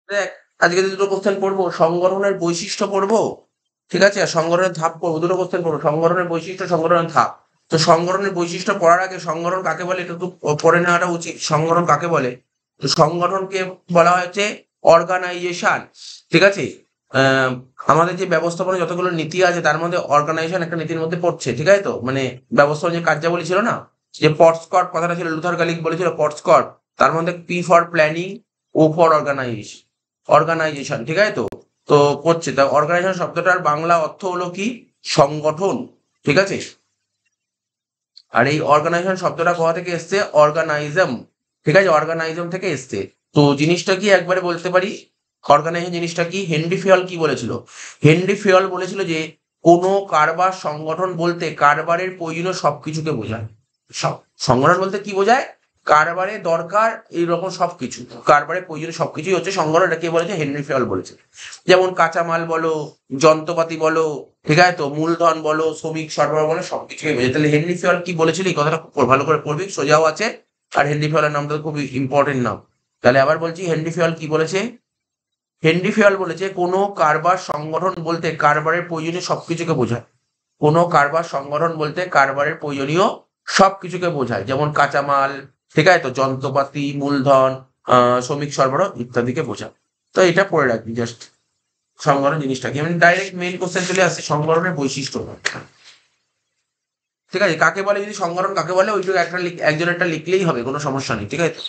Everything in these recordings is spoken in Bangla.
দেখ, আজকে দুটো কোশ্চেন পড়বো, সংগঠনের বৈশিষ্ট্য পড়বো, ঠিক আছে, আর সংগঠনের ধাপ পড়বো। দুটো কোশ্চেন পড়বো, সংগঠনের বৈশিষ্ট্য, সংগঠনের ধাপ। তো সংগঠনের বৈশিষ্ট্য পড়ার আগে সংগঠন কাকে বলে এটা তো পড়ে নেওয়াটা উচিত। সংগঠন কাকে বলে? তো সংগঠনকে বলা হয়েছে অর্গানাইজেশন, ঠিক আছে। আহ, আমাদের যে ব্যবস্থাপনা যতগুলো নীতি আছে তার মধ্যে অর্গানাইজেশন একটা নীতির মধ্যে পড়ছে, ঠিক আছে। তো মানে ব্যবস্থাপনা যে কার্যাবলী ছিল না, যে পটস্কট কথাটা ছিল, লুথার গালিক বলেছিল পটস্কট, তার মধ্যে P for planning, O for organization, ঠিক আছে। তো তো করছে তা অর্গানাইজেশন শব্দটার বাংলা অর্থ হলো কি? সংগঠন, ঠিক আছে। আর এই অর্গানাইজেশন শব্দটা কোথা থেকে এসছে? অর্গানাইজম, ঠিক আছে, অর্গানাইজম থেকে এসছে। তো জিনিসটা কি একবারে বলতে পারি, অর্গানাইজেশন জিনিসটা কি? হেনরি ফিয়ল কি বলেছিল? হেনরি ফিয়ল বলেছিল যে কোনো কারবার সংগঠন বলতে কারবারের প্রয়োজনীয় সবকিছুকে বোঝায়। সব সংগঠন বলতে কি বোঝায়? কারবারে দরকার এইরকম সবকিছু, কারবারে প্রয়োজনীয় সবকিছুই হচ্ছে সংগঠন। এটা কে বলেছে? হেনরি ফিয়ল বলেছে। যেমন কাঁচামাল বলো, যন্ত্রপাতি বলো, ঠিক আছে, তো মূলধন বলো, শ্রমিক সরবরাহ বলো, সবকিছুই বোঝে। তাহলে হেনরি ফিয়ল কি বলেছিল এই কথাটা খুব ভালো করে পড়বি, সোজাও আছে। আর হেনরি ফিয়লের নামটা খুব ইম্পর্টেন্ট নাম। তাহলে আবার বলছি, হেনরি ফিয়ল কি বলেছে? হেনরি ফিয়ল বলেছে কোনো কারবার সংগঠন বলতে কারবারের প্রয়োজনীয় সবকিছুকে বোঝায়। কোনো কারবার সংগঠন বলতে কারবারের প্রয়োজনীয় সবকিছুকে বোঝায়, যেমন কাঁচামাল, ঠিক আছে, তো যন্ত্রপাতি, মূলধন, শ্রমিক সরবরাহ ইত্যাদিকে বোঝায়। তো এটা পড়ে রাখবি জাস্ট, সংগঠন জিনিসটা কি। আমি ডাইরেক্ট মেইন কোশ্চেন চলে আসছে, সংগঠনের বৈশিষ্ট্য, ঠিক আছে। কাকে বলে, যদি সংগঠন কাকে বলে ওইটুকু একটা একজন একটা লিখলেই হবে, কোনো সমস্যা নেই, ঠিক আছে।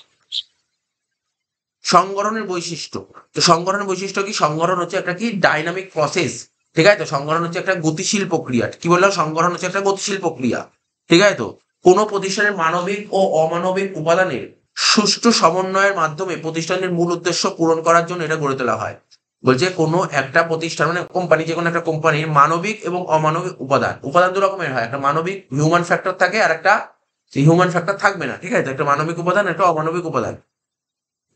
সংগঠনের বৈশিষ্ট্য, তো সংগঠনের বৈশিষ্ট্য কি? সংগঠন হচ্ছে একটা কি ডাইনামিক প্রসেস, ঠিক আছে। তো সংগঠন হচ্ছে একটা গতিশীল প্রক্রিয়া। কি বললাম? সংগঠন হচ্ছে একটা গতিশীল প্রক্রিয়া, ঠিক আছে। তো কোনো প্রতিষ্ঠানের মানবিক ও অমানবিক উপাদানের সুষ্ঠু সমন্বয়ের মাধ্যমে প্রতিষ্ঠানের মূল উদ্দেশ্য পূরণ করার জন্য এটা গড়ে তোলা হয়। বলছে কোনো একটা প্রতিষ্ঠান মানে কোম্পানি, যে কোনো একটা কোম্পানির মানবিক এবং অমানবিক উপাদান, উপাদান দু রকমের হয়, একটা মানবিক হিউম্যান ফ্যাক্টর থাকে, আর একটা হিউম্যান ফ্যাক্টর থাকবে না, ঠিক আছে। একটা মানবিক উপাদান, একটা অমানবিক উপাদান,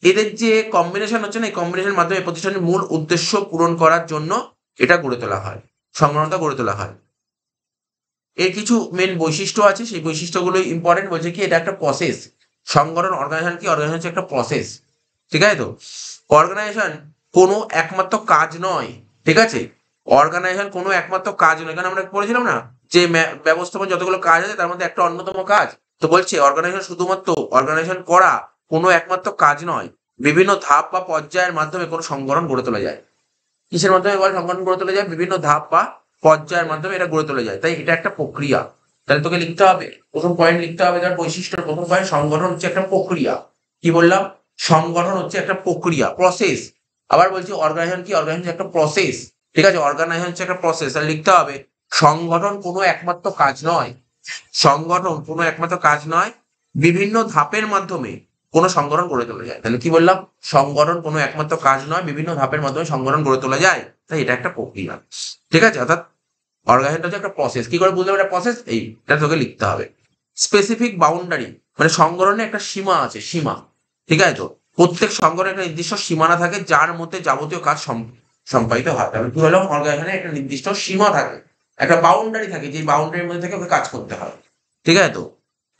এদের যে কম্বিনেশন হচ্ছে না, এই কম্বিনেশনের মাধ্যমে প্রতিষ্ঠানের মূল উদ্দেশ্য পূরণ করার জন্য এটা গড়ে তোলা হয়, সংগঠনটা গড়ে তোলা হয়। এর কিছু মেন বৈশিষ্ট্য আছে, সেই বৈশিষ্ট্যগুলো ইম্পর্টেন্ট। বলছে কি এটা একটা প্রসেস, সংগঠন অর্গানাইজেশন কি? অর্গানাইজেশন হচ্ছে একটা প্রসেস, ঠিক আছে। তো অর্গানাইজেশন কোনো একমাত্র কাজ নয়, ঠিক আছে। অর্গানাইজেশন কোনো একমাত্র কাজ নয়, কারণ আমরা পড়েছিলাম না যে ব্যবস্থাপনা যতগুলো কাজ আছে তার মধ্যে একটা অন্যতম কাজ। তো বলছে অর্গানাইজেশন শুধুমাত্র অর্গানাইজেশন করা কোনো একমাত্র কাজ নয়, বিভিন্ন ধাপ বা পর্যায়ের মাধ্যমে কোনো সংগঠন গড়ে তোলা যায়। কিসের মাধ্যমে বল সংগঠন গড়ে তোলা যায়? বিভিন্ন ধাপ বা পর্যায়ের মাধ্যমে এটা গড়ে তোলা যায়, তাই এটা একটা প্রক্রিয়া। তাহলে তোকে লিখতে হবে, প্রথম পয়েন্ট লিখতে হবে তার বৈশিষ্ট্য। প্রথম পয়েন্ট, সংগঠন হচ্ছে একটা প্রক্রিয়া। কি বললাম? সংগঠন হচ্ছে একটা প্রক্রিয়া, প্রসেস। আবার বলছি অর্গানাইজেশন কি? অর্গানাইজেশন একটা প্রসেস, ঠিক আছে। অর্গানাইজেশন হচ্ছে একটা প্রসেস, তাহলে লিখতে হবে সংগঠন কোনো একমাত্র কাজ নয়, সংগঠন কোনো একমাত্র কাজ নয়, বিভিন্ন ধাপের মাধ্যমে কোনো সংগঠন গড়ে তোলা যায়। তাহলে কি বললাম? সংগঠন কোনো একমাত্র কাজ নয়, বিভিন্ন ধাপের মাধ্যমে সংগঠন গড়ে তোলা যায়, তাই এটা একটা প্রক্রিয়া, ঠিক আছে। অর্থাৎ অর্গানাইজেশনটা হচ্ছে একটা প্রসেস। কি করে বুঝলাম এটা প্রসেস? এইটা তোকে লিখতে হবে। স্পেসিফিক বাউন্ডারি, মানে সংগঠনের একটা সীমা আছে, সীমা, ঠিক আছে। তো প্রত্যেক সংগঠনের একটা নির্দিষ্ট সীমানা থাকে যার মধ্যে যাবতীয় কাজ সম্পাদিত হয়। তাহলে কি হলো? অর্গানাইজেশনে একটা নির্দিষ্ট সীমা থাকে, একটা বাউন্ডারি থাকে, যে বাউন্ডারির মধ্যে থেকে ওকে কাজ করতে হয়, ঠিক আছে। তো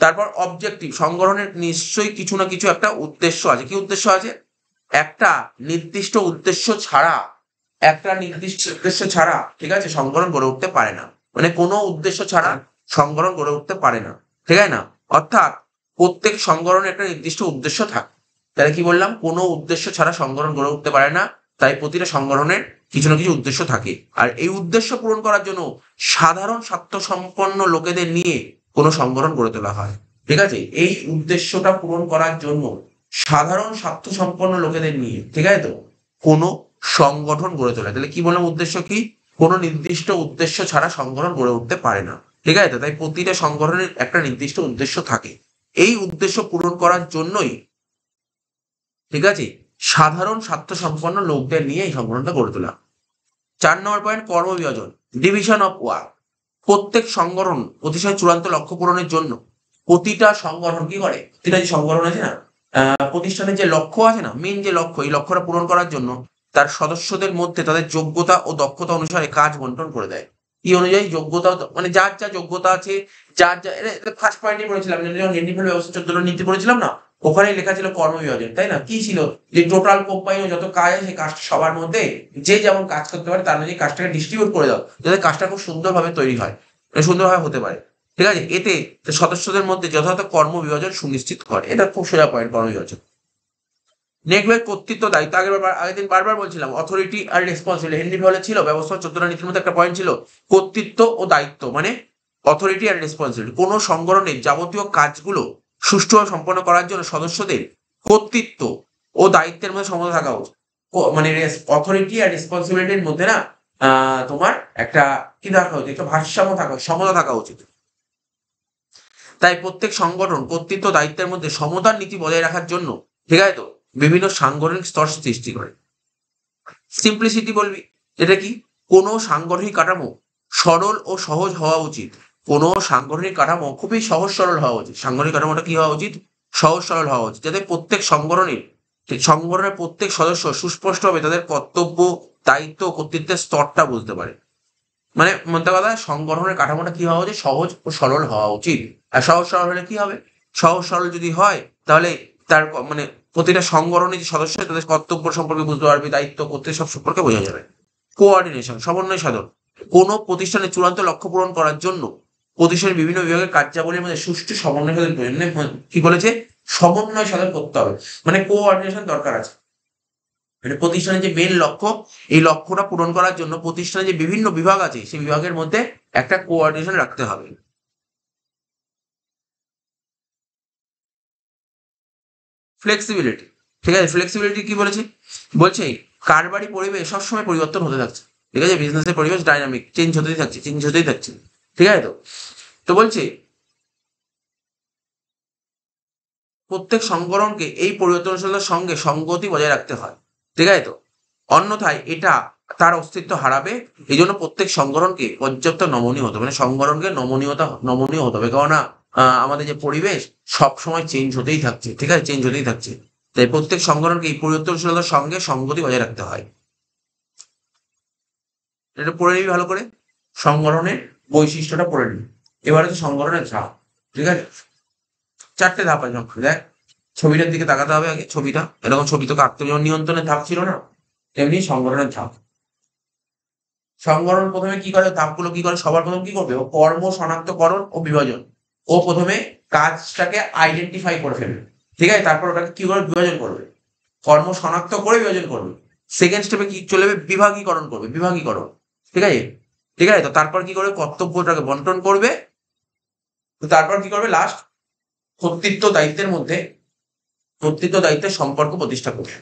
তারপর অবজেক্টিভ, সংগঠনের নিশ্চয়ই কিছু না কিছু একটা উদ্দেশ্য আছে। কি উদ্দেশ্য আছে? একটা নির্দিষ্ট উদ্দেশ্য ছাড়া, একটা নির্দিষ্ট উদ্দেশ্য ছাড়া, ঠিক আছে, সংগঠন গড়ে উঠতে পারে না। মানে কোনো উদ্দেশ্য ছাড়া সংগঠন গড়ে উঠতে পারে না, ঠিক আছে না। অর্থাৎ প্রত্যেক সংগঠনের একটা নির্দিষ্ট উদ্দেশ্য থাকে। তাহলে কি বললাম? কোনো উদ্দেশ্য ছাড়া সংগঠন গড়ে উঠতে পারে না, তাই প্রতিটা সংগঠনের কিছু না কিছু উদ্দেশ্য থাকে। আর এই উদ্দেশ্য পূরণ করার জন্য সাধারণ স্বার্থ সম্পন্ন লোকেদের নিয়ে কোনো সংগঠন গড়ে তোলা হয়, ঠিক আছে। এই উদ্দেশ্যটা পূরণ করার জন্য সাধারণ স্বার্থ সম্পন্ন লোকেদের নিয়ে, ঠিক আছে, তো কোনো সংগঠন গড়ে তোলা। তাহলে কি বললাম? উদ্দেশ্য কি? কোনো নির্দিষ্ট উদ্দেশ্য ছাড়া সংগঠন গড়ে উঠতে পারে না, ঠিক আছে। তো তাই প্রতিটা সংগঠনের একটা নির্দিষ্ট উদ্দেশ্য থাকে, এই উদ্দেশ্য পূরণ করার জন্যই, ঠিক আছে, সাধারণ স্বার্থ সম্পন্ন লোকদের নিয়ে এই সংগঠনটা গড়ে তোলা। 4 নম্বর পয়েন্ট, কর্মবিভাজন, ডিভিশন অফ ওয়ার্ক। প্রত্যেক সংগঠন প্রতিষ্ঠানের চূড়ান্ত লক্ষ্য পূরণের জন্য প্রতিটা সংগঠন কি করে? প্রতিটা যে সংগঠন আছে না, প্রতিষ্ঠানের যে লক্ষ্য আছে না, মেন যে লক্ষ্য, এই লক্ষ্যটা পূরণ করার জন্য তার সদস্যদের মধ্যে তাদের যোগ্যতা ও দক্ষতা অনুসারে কাজ বন্টন করে দেয়। কি অনুযায়ী? যোগ্যতা মানে যার যা যোগ্যতা আছে, যার যা ফার্স্ট পয়েন্টে পড়েছিলাম, যখন হেনরি ফিল্ড ব্যবস্থা 14 নীতি পড়েছিলাম না, ওখানে লেখা ছিল কর্মবিভাজন, তাই না? কি ছিল, যে টোটাল কোম্পানি যত কাজ আছে কাজটা সবার মধ্যে যে যেমন কাজ করতে পারে তার মধ্যে কাজটাকে ডিস্ট্রিবিউট করে দাও, যাতে কাজটা খুব সুন্দরভাবে তৈরি হয়, সুন্দরভাবে হতে পারে। ঠিক আছে, এতে সদস্যদের মধ্যে যথাযথ কর্মবিভাজন সুনিশ্চিত করে। এটা খুব সোজা পয়েন্ট, কর্মবিভাজন। নেক্সট, কর্তৃত্ব দায়িত্ব। আগের দিন বারবার বলছিলাম অথরিটি আর রেসপন্সিবিলিটি, হেনরি হলে ছিল ব্যবস্থা 14টা নীতির মধ্যে একটা পয়েন্ট ছিল কর্তৃত্ব ও দায়িত্ব, মানে অথরিটি আর রেসপন্সিবিলিটি। কোনো সংগঠনের যাবতীয় কাজগুলো সুষ্ঠুভাবে সম্পন্ন করার জন্য সদস্যদের কর্তৃত্ব ও দায়িত্বের মধ্যে সমতা থাকা উচিত। মানে অথরিটি আর রেসপন্সিবিলিটির মধ্যে না তোমার একটা কি থাকা উচিত, একটা ভারসাম্য থাকা, সমতা থাকা উচিত। তাই প্রত্যেক সংগঠন কর্তৃত্ব দায়িত্বের মধ্যে সমতার নীতি বজায় রাখার জন্য, ঠিক আছে তো, বিভিন্ন সাংগঠনিক স্তর সৃষ্টি করে। সিম্পলিসিটি বলবি, এটা কি, কোনো সাংগঠনিক কাঠামো সরল ও সহজ হওয়া উচিত। কোনো সাংগঠনিক কাঠামো খুবই সহজ সরল হওয়া উচিত। সাংগঠনিক কাঠামোটা কি হওয়া উচিত, সহজ সরল হওয়া উচিত, যাতে প্রত্যেক সংগঠনের প্রত্যেক সদস্য সুস্পষ্টভাবে তাদের কর্তব্য, দায়িত্ব, কর্তৃত্বের স্তরটা বুঝতে পারে। মানে মধ্যে কথা, সংগঠনের কাঠামোটা কি হওয়া উচিত, সহজ ও সরল হওয়া উচিত। আর সহজ সরল হলে কি হবে, সহজ সরল যদি হয় তাহলে তার মানে প্রতিটা সংগঠনের যে সদস্য তাদের কর্তব্য সম্পর্কে বুঝতে পারবে, দায়িত্ব, কর্তৃত্ব সব সম্পর্কে বোঝা যাবে। কোঅর্ডিনেশন, সমন্বয় সাধন। কোনো প্রতিষ্ঠানের চূড়ান্ত লক্ষ্য পূরণ করার জন্য প্রতিষ্ঠানের বিভিন্ন বিভাগের কার্যাবলীর মধ্যে সুষ্ঠু সমন্বয় সাধন প্রয়োজন। কি বলেছে, সমন্বয় সাধন করতে হবে, মানে কোঅর্ডিনেশন দরকার আছে। মানে প্রতিষ্ঠানের যে মেন লক্ষ্য, এই লক্ষ্যটা পূরণ করার জন্য প্রতিষ্ঠানের যে বিভিন্ন বিভাগ আছে সেই বিভাগের মধ্যে একটা কোঅর্ডিনেশন রাখতে হবে। ফ্লেক্সিবিলিটি, ঠিক আছে, ফ্লেক্সিবিলিটি কি বলেছে, বলছে কারবারি পরিবেশ সবসময় পরিবর্তন হতে থাকছে। ঠিক আছে, বিজনেসের পরিবেশ ডাইনামিক, চেঞ্জ হতেই থাকছে, চেঞ্জ হতেই থাকছে। ঠিক আছে তো, তো বলছে প্রত্যেক সংগঠনকে এই পরিবর্তনশীলতার সঙ্গে সঙ্গতি বজায় রাখতে হয়। ঠিক আছে তো, অন্যথায় এটা তার অস্তিত্ব হারাবে। এই জন্য প্রত্যেক সংগঠনকে পর্যাপ্ত নমনীয় হতে হবে, মানে সংগঠনকে নমনীয় হতে হবে। কেননা আমাদের যে পরিবেশ সব সময় চেঞ্জ হতেই থাকছে, ঠিক আছে, চেঞ্জ হতেই থাকছে। তাই প্রত্যেক সংগঠনকে এই পরিবর্তনশীলতার সঙ্গে সঙ্গতি বজায় রাখতে হয়। এটা পড়ে নিবি ভালো করে, সংগঠনের বৈশিষ্ট্যটা পড়ে নিবি। এবার হচ্ছে সংগঠনের ধাপ। ঠিক আছে, 4টে ধাপ আছে। দেখ, ছবিটার দিকে তাকাতে হবে আগে, ছবিটা এরকম ছবি তোকে আঁকতে হবে। যেমন নিয়ন্ত্রণের ধাপ ছিল না, তেমনি সংগঠনের ধাপ। সংগঠন প্রথমে কি করে, ধাপগুলো কি করে, সবার প্রথম কি করবে, ও কর্ম শনাক্তকরণ ও বিভাজন। ও প্রথমে কাজটাকে আইডেন্টিফাই করে ফেলবে। ঠিক আছে, তারপর ওটাকে কি করে বিভাজন করবে, কর্ম শনাক্ত করে বিভাজন করবে। সেকেন্ড স্টেপে কি চলে যাবে, বিভাগীকরণ করবে, বিভাগীকরণ। ঠিক আছে, ঠিক আছে, তো তারপর কি করবে, কর্তব্যটাকে বন্টন করবে। তো তারপর কি করবে, লাস্ট কর্তৃত্ব দায়িত্বের সম্পর্ক প্রতিষ্ঠা করবে।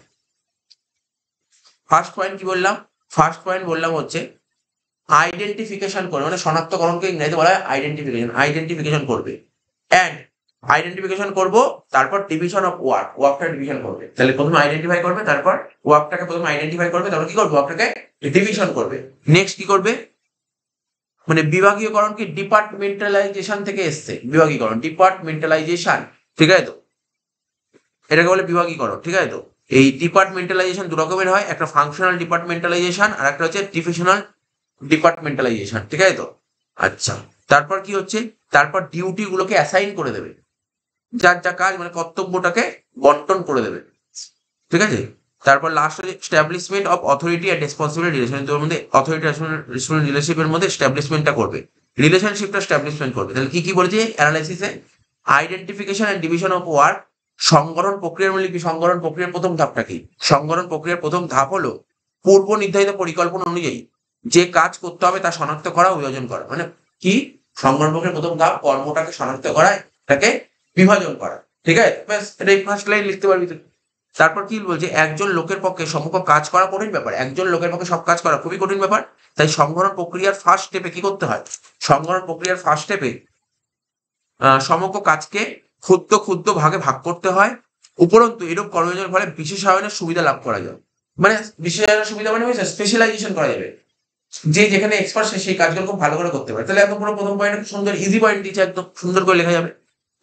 ফার্স্ট পয়েন্ট কি বললাম, ফার্স্ট পয়েন্ট বললাম হচ্ছে আইডেন্টিফিকেশন করবে, মানে শনাক্তকরণকে ইংরেজিতে বলা হয় আইডেন্টিফিকেশন। আইডেন্টিফিকেশন করবে অ্যান্ড আইডেন্টিফিকেশন করবো, তারপর ডিভিশন অফ ওয়ার্কটা ডিভিশন করবে। তাহলে প্রথমে আইডেন্টিফাই করবে, তারপর ওয়ার্কটাকে প্রথমে আইডেন্টিফাই করবে, তারপর কি করবে, ওয়ার্কটাকে ডিভিশন করবে। নেক্সট কি করবে, মানে বিভাগীয়করণ কি ডিপার্টমেন্টালাইজেশন থেকে এসছে, বিভাগীকরণ ডিপার্টমেন্টালাইজেশন। ঠিক আছে তো, এটাকে বলে বিভাগীকরণ। ঠিক আছে তো, এই ডিপার্টমেন্টালাইজেশন দু রকমের হয়, একটা ফাংশনাল ডিপার্টমেন্টালাইজেশন আর একটা হচ্ছে প্রফেশনাল ডিপার্টমেন্টালাইজেশন। ঠিক আছে তো, আচ্ছা, তারপর কি হচ্ছে, তারপর ডিউটি গুলোকে অ্যাসাইন করে দেবে, যার যা কাজ, মানে কর্তব্যটাকে বন্টন করে দেবে। ঠিক আছে, তারপর লাস্ট হচ্ছে establishment of authority and responsibility relation. তোর মধ্যে অথরিটি রিলেশনশিপের মধ্যে স্ট্যাবলিশমেন্টটা করবে, রিলেশনশিপটা স্ট্যাবলিশমেন্ট করবে। তাহলে কি কি বলেছে অ্যানালাইসিসে, identification and division of work. সংগঠন প্রক্রিয়ার মূল্য কি, সংগঠন প্রক্রিয়ার প্রথম ধাপটা কি, সংগঠন প্রক্রিয়ার প্রথম ধাপ হলো পূর্ব নির্ধারিত পরিকল্পনা অনুযায়ী যে কাজ করতে হবে তা শনাক্ত করা, বিভাজন করা। মানে কি, সংগঠন প্রক্রিয়ার প্রথম ধাপ কর্মটাকে শনাক্ত করা, এটাকে বিভাজন করা। ঠিক আছে, ব্যাস, এটাই ফার্স্ট লাইন লিখতে পারবি তুই। তারপর কি বলছে, একজন লোকের পক্ষে সমগ্র কাজ করা কঠিন ব্যাপার, একজন লোকের পক্ষে সব কাজ করা খুবই কঠিন ব্যাপার। তাই সংগঠন প্রক্রিয়ার ফার্স্ট স্টেপে কি করতে হয়, সংগঠন প্রক্রিয়ার ফার্স্ট স্টেপে সমগ্র কাজকে ক্ষুদ্র ক্ষুদ্র ভাগে ভাগ করতে হয়। উপরন্তু এরূপ কর্মযোজনের ফলে বিশেষায়নের সুবিধা লাভ করা যায়। মানে বিশেষায়নের সুবিধা মানে হচ্ছে স্পেশালাইজেশন করা যাবে, যে যেখানে এক্সপার্ট সেই কাজগুলো খুব ভালো করে করতে পারে। তাহলে একদম পুরো প্রথম পয়েন্ট সুন্দর, ইজি পয়েন্ট দিচ্ছে, একদম সুন্দর করে লেখা যাবে।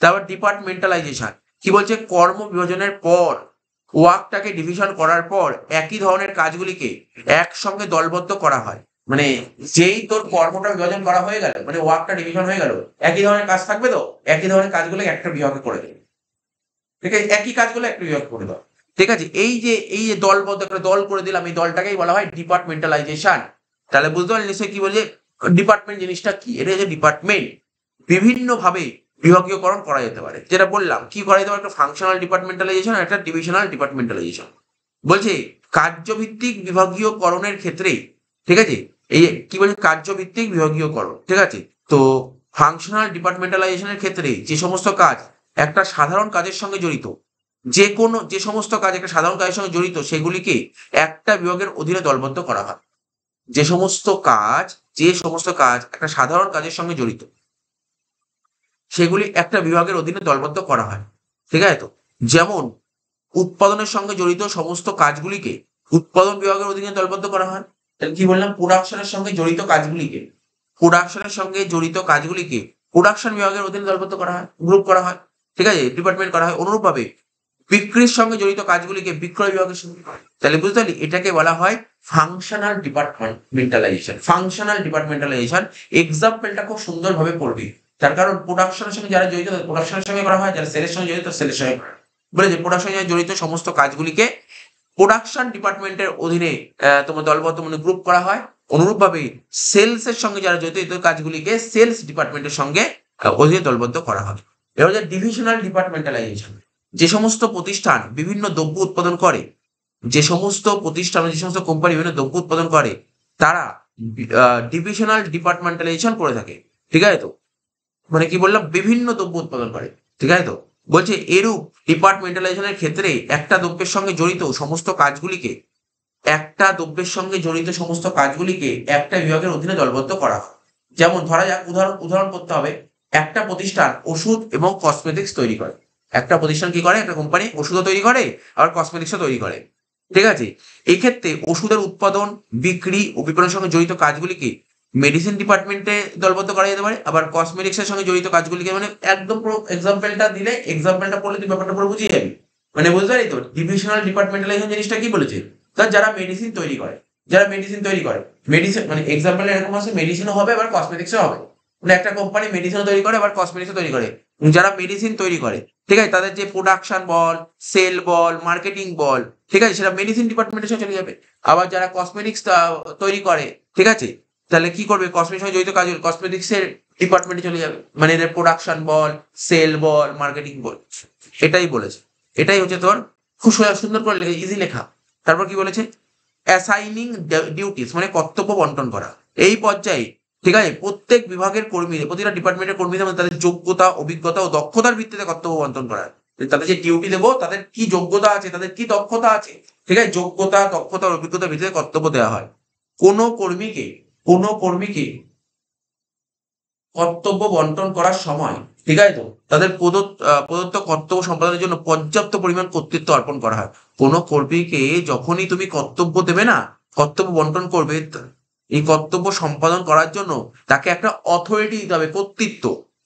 তারপর ডিপার্টমেন্টালাইজেশন কি বলছে, কর্ম বিভাজনের পর, ওয়ার্কটাকে ডিভিশন করার পর একই ধরনের কাজগুলিকে একসঙ্গে দলবদ্ধ করা হয়। মানে যেই তোর কর্মটা বিভাজন করা হয়ে গেল, মানে ওয়ার্কটা ডিভিশন হয়ে গেল, একই ধরনের কাজ থাকবে, তো একই ধরনের কাজগুলো একটা বিভাগে করে দেবে। ঠিক আছে, একই কাজগুলো একটা বিভাগ করে দাও। ঠিক আছে, এই যে দলবদ্ধ একটা দল করে দিলাম, এই দলটাকেই বলা হয় ডিপার্টমেন্টালাইজেশন। তাহলে বুঝতে পারলেন নিশ্চয়ই কি বলছে ডিপার্টমেন্ট জিনিসটা কি, এটা হচ্ছে ডিপার্টমেন্ট। বিভিন্ন ভাবে বিভাগীয়করণ করা যেতে পারে, যেটা বললাম কি করা যেতে পারে, একটা ফাংশনাল ডিপার্টমেন্টালাইজেশন আর একটা ডিভিশনাল ডিপার্টমেন্টালাইজেশন। বলছে কার্যভিত্তিক বিভাগীয়করণের ক্ষেত্রে, ঠিক আছে, এই কি বলছে কার্যভিত্তিক বিভাগীয়করণ, ঠিক আছে। তো ফাংশনাল ডিপার্টমেন্টালাইজেশনের ক্ষেত্রে যে সমস্ত কাজ একটা সাধারণ কাজের সঙ্গে জড়িত, যে সমস্ত কাজ একটা সাধারণ কাজের সঙ্গে জড়িত সেগুলিকে একটা বিভাগের অধীনে দলবদ্ধ করা হয়। যে সমস্ত কাজ একটা সাধারণ কাজের সঙ্গে জড়িত সেগুলি একটা বিভাগের অধীনে দলবদ্ধ করা হয়। ঠিক আছে, তো যেমন উৎপাদনের সঙ্গে জড়িত সমস্ত কাজগুলিকে উৎপাদন বিভাগের অধীনে দলবদ্ধ করা হয়। তাহলে কি বললাম, প্রোডাকশনের সঙ্গে জড়িত কাজগুলিকে প্রোডাকশন বিভাগের অধীনে দলবদ্ধ করা হয়, গ্রুপ করা হয়, ঠিক আছে, ডিপার্টমেন্ট করা হয়। অনুরূপভাবে বিক্রির সঙ্গে জড়িত কাজগুলিকে বিক্রয় বিভাগের সঙ্গে, তাহলে বুঝতে পারলি এটাকে বলা হয় ফাংশনাল ডিপার্টমেন্টালাইজেশন। এক্সাম্পলটা খুব সুন্দরভাবে পড়বি, তার কারণ প্রোডাকশনের সঙ্গে যারা জড়িত প্রোডাকশনের সঙ্গে করা হয়, যারা সেলের সঙ্গে জড়িত সেলের সঙ্গে করা হয়। বলে যে প্রোডাকশনের সঙ্গে জড়িত সমস্ত কাজগুলিকে প্রোডাকশন ডিপার্টমেন্টের অধীনে তোমার দলবদ্ধ মানে গ্রুপ করা হয়। অনুরূপভাবে সেলস এর সঙ্গে যারা জড়িত এই কাজগুলিকে সেলস ডিপার্টমেন্টের সঙ্গে অধীনে দলবদ্ধ করা হয়। এবার হচ্ছে ডিভিশনাল ডিপার্টমেন্টালাইজেশন। যে সমস্ত প্রতিষ্ঠান বিভিন্ন দ্রব্য উৎপাদন করে, যে সমস্ত কোম্পানি বিভিন্ন দ্রব্য উৎপাদন করে, তারা ডিভিশনাল ডিপার্টমেন্টালাইজেশন করে থাকে। ঠিক আছে, তো মানে কি বললাম, বিভিন্ন দ্রব্য উৎপাদন করে। ঠিক আছে, তো বলছে এরূপ ডিপার্টমেন্টালাইজেশনের ক্ষেত্রে একটা দ্রব্যের সঙ্গে জড়িত সমস্ত কাজগুলিকে একটা বিভাগের অধীনে দলবদ্ধ করা হয়। যেমন ধরা যাক, উদাহরণ করতে হবে, একটা প্রতিষ্ঠান ওষুধ এবং কসমেটিক্স তৈরি করে। একটা প্রতিষ্ঠান কি করে, একটা কোম্পানি ওষুধও তৈরি করে আবার কসমেটিক্সও তৈরি করে। ঠিক আছে, এক্ষেত্রে ওষুধের উৎপাদন, বিক্রি ও বিপণনের সঙ্গে জড়িত কাজগুলিকে মেডিসিন ডিপার্টমেন্টে দলবদ্ধ করা যেতে পারে। আবার কসমেটিক্স এর সঙ্গে জড়িত কাজগুলিকে, মানে একদম পুরো এক্সাম্পলটা পড়লে তুই ব্যাপারটা পুরো বুঝিয়ে যাবি। মানে বুঝতে পারি তো ডিভিশনাল ডিপার্টমেন্টালাইজেশন জিনিসটা কি বলেছে, তার যারা মেডিসিন তৈরি করে মেডিসিন মানে এক্সাম্পল এরকম আছে, মেডিসিনও হবে আবার কসমেটিক্সও হবে। মানে একটা কোম্পানি মেডিসিনও তৈরি করে আবার কসমেটিক্সও তৈরি করে। যারা মেডিসিন তৈরি করে, ঠিক আছে, তাদের যে প্রোডাকশন বল, সেল বল, মার্কেটিং বল, ঠিক আছে, সেটা মেডিসিন ডিপার্টমেন্টের সঙ্গে চলে যাবে। আবার যারা কসমেটিক্স তৈরি করে, ঠিক আছে, তাহলে কি করবে, কসমেটিক্স সঙ্গে জড়িত কাজ কসমেটিক্স এর ডিপার্টমেন্টে চলে যাবে। মানে এদের প্রোডাকশন বল, সেল বল, মার্কেটিং বল, এটাই বলেছে। এটাই হচ্ছে তোর খুব সুন্দর করে ইজি লেখা। তারপর কি বলেছে, অ্যাসাইনিং ডিউটিস মানে কর্তব্য বন্টন করা। এই পর্যায়ে, ঠিক আছে, প্রত্যেক বিভাগের কর্মীদের, প্রতিটা ডিপার্টমেন্টের কর্মীদের মধ্যে তাদের যোগ্যতা, অভিজ্ঞতা ও দক্ষতার ভিত্তিতে কর্তব্য বন্টন করা। তাদের যে ডিউটি দেবো, তাদের কি যোগ্যতা আছে, তাদের কি দক্ষতা আছে, ঠিক আছে, যোগ্যতা, দক্ষতা, অভিজ্ঞতার ভিত্তিতে কর্তব্য দেওয়া হয়। কোনো কর্মীকে কর্তব্য বন্টন করার সময়, ঠিক আছে, তো তাদের প্রদত্ত কর্তব্য সম্পাদনের জন্য পর্যাপ্ত পরিমাণ কর্তৃত্ব অর্পণ করা হয়। কোনো কর্মীকে যখনই তুমি কর্তব্য দেবে না, কর্তব্য বন্টন করবে, এই কর্তব্য সম্পাদন করার জন্য তাকে একটা অথরিটি দিতে হবে।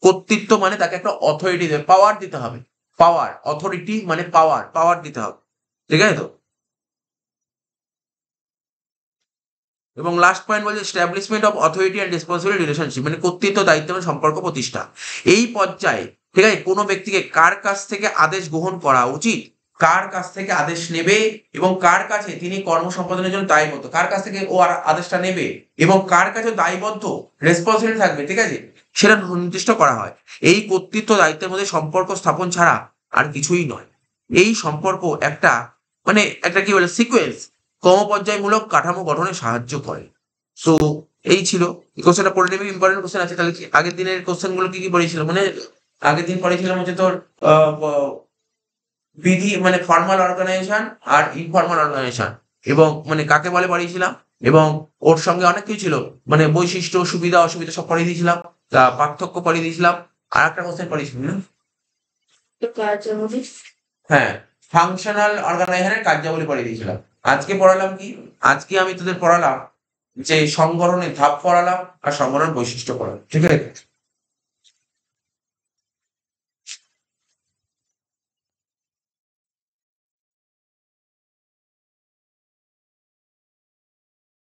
কর্তৃত্ব মানে তাকে একটা অথরিটি দেবে, পাওয়ার দিতে হবে। অথরিটি মানে পাওয়ার দিতে হবে। ঠিক আছে, তো এবং লাস্ট পয়েন্ট বলছে establishment of authority and responsibility relationship মানে কর্তৃত্ব, দায়িত্ব এবং সম্পর্ক প্রতিষ্ঠা। এই পর্যায়ে, ঠিক আছে, কোনো ব্যক্তিকে কার কাছ থেকে আদেশ গ্রহণ করা উচিত, কার কাছ থেকে আদেশ নেবে এবং কার কাছে তিনি কর্ম সম্পাদনের জন্য দায়বদ্ধ, কার কাছ থেকে ও আর আদেশটা নেবে এবং কার কাছে দায়বদ্ধ রেসপন্সিবিলিটি থাকবে, ঠিক আছে, সেটা নির্দিষ্ট করা হয়। এই কর্তৃত্ব দায়িত্বের মধ্যে সম্পর্ক স্থাপন ছাড়া আর কিছুই নয়। এই সম্পর্ক একটা কি বলে সিকোয়েন্স, ক্রমপর্যায়মূলক কাঠামো গঠনে সাহায্য করে। সো এই ছিল কোশ্চেনটা পড়ে নেবে, ইম্পর্টেন্ট কোশ্চেন আছে। তাহলে কি আগের দিনের কোশ্চেন গুলো কি কি পড়েছিল, মানে আগের দিন পড়েছিলাম হচ্ছে তোর বিধি মানে ফর্মাল অর্গানাইজেশন আর ইনফর্মাল অর্গানাইজেশন, এবং মানে কাকে বলে পড়িয়েছিলাম, এবং ওর সঙ্গে অনেক কিছু ছিল, মানে বৈশিষ্ট্য, সুবিধা অসুবিধা সব পড়িয়ে দিয়েছিলাম, পার্থক্য পড়িয়ে দিয়েছিলাম। আর একটা কোশ্চেন পড়িয়েছিলাম না, হ্যাঁ, ফাংশনাল অর্গানাইজেশনের কার্যাবলী পড়িয়ে দিয়েছিলাম। আজকে পড়ালাম কি, আজকে আমি তোদের পড়ালাম যে সংগঠনের ধাপ পড়ালাম আর সংগঠন বৈশিষ্ট্য পড়ালাম। ঠিক আছে।